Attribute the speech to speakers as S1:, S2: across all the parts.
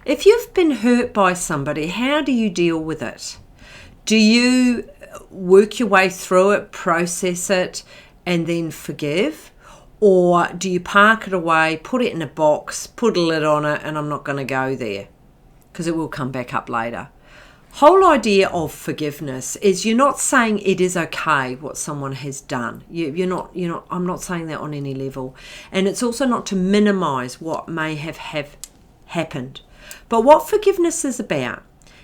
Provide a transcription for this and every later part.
S1: If you've been hurt by somebody, how do you deal with it? Do you work your way through it, process it, and then forgive? Or do you park it away, put it in a box, put a lid on it, and I'm not going to go there because it will come back up later? Whole idea of forgiveness is you're not saying it is okay what someone has done. You're not. I'm not saying that on any level, and it's also not to minimize what may have happened. But what forgiveness is about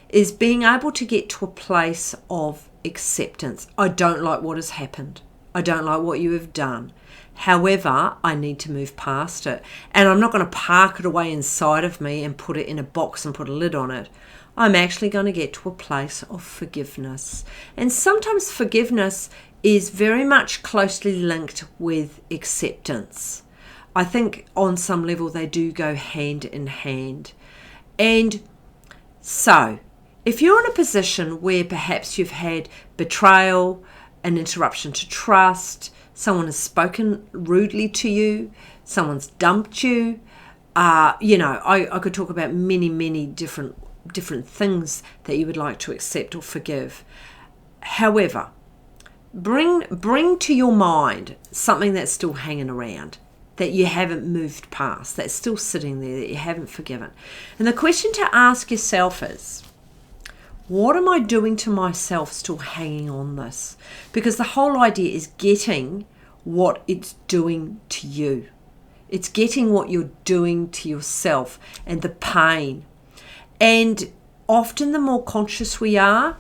S1: is being able to get to a place of acceptance. I don't like what has happened. I don't like what you have done. However, I need to move past it, and I'm not going to park it away inside of me and put it in a box and put a lid on it. I'm actually going to get to a place of forgiveness. And sometimes forgiveness is very much closely linked with acceptance. I think on some level they do go hand in hand. And so, if you're in a position where perhaps you've had betrayal, an interruption to trust, someone has spoken rudely to you, someone's dumped you, I could talk about many different things that you would like to accept or forgive. However, bring to your mind something that's still hanging around, that you haven't moved past, that's still sitting there, that you haven't forgiven. And the question to ask yourself is, what am I doing to myself still hanging on this? Because the whole idea is getting what it's doing to you. It's getting what you're doing to yourself and the pain. And often the more conscious we are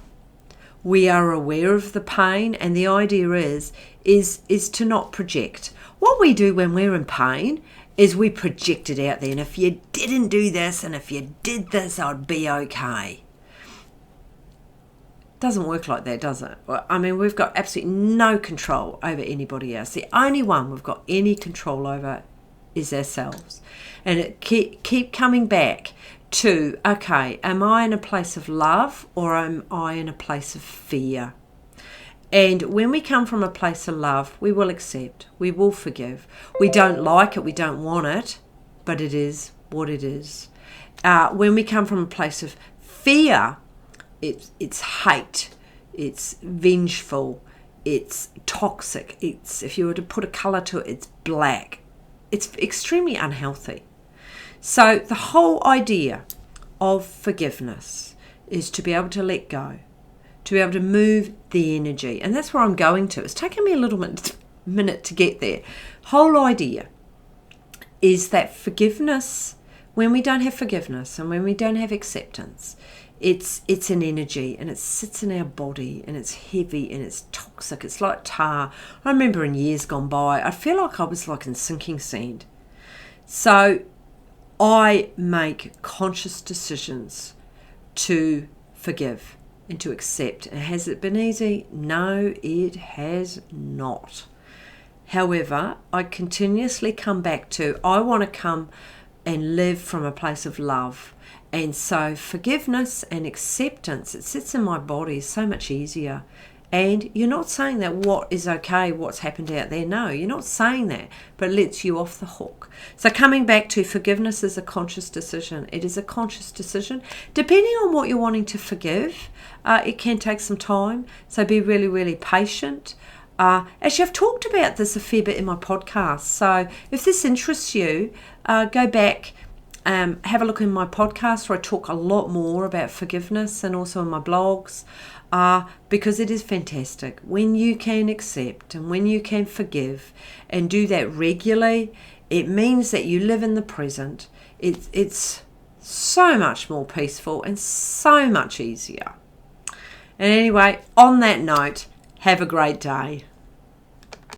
S1: aware of the pain, and the idea is to not project. What we do when we're in pain is we project it out there. And if you didn't do this, and if you did this, I'd be okay. Doesn't work like that, does it? I mean, we've got absolutely no control over anybody else. The only one we've got any control over is ourselves. And it keep coming back to, okay, am I in a place of love or am I in a place of fear? And when we come from a place of love, we will accept, we will forgive. We don't like it, we don't want it, but it is what it is. When we come from a place of fear, it's hate, it's vengeful, it's toxic, if you were to put a colour to it, it's black. It's extremely unhealthy. So the whole idea of forgiveness is to be able to let go, to be able to move the energy. And that's where I'm going to. It's taken me a little minute to get there. Whole idea is that forgiveness, when we don't have forgiveness and when we don't have acceptance, it's an energy, and it sits in our body, and it's heavy and it's toxic. It's like tar. I remember in years gone by, I feel like I was like in sinking sand. So I make conscious decisions to forgive and to accept. And has it been easy? No, it has not. However, I continuously come back to, I want to come and live from a place of love. And so forgiveness and acceptance, it sits in my body so much easier. And you're not saying that what is okay, what's happened out there. No, you're not saying that, but it lets you off the hook. So coming back to forgiveness is a conscious decision. It is a conscious decision. Depending on what you're wanting to forgive, it can take some time. So be really patient. Actually, I've talked about this a fair bit in my podcast. So if this interests you, go back. Have a look in my podcast where I talk a lot more about forgiveness, and also in my blogs, because it is fantastic. When you can accept and when you can forgive and do that regularly, it means that you live in the present. It's so much more peaceful and so much easier. And anyway, on that note, have a great day.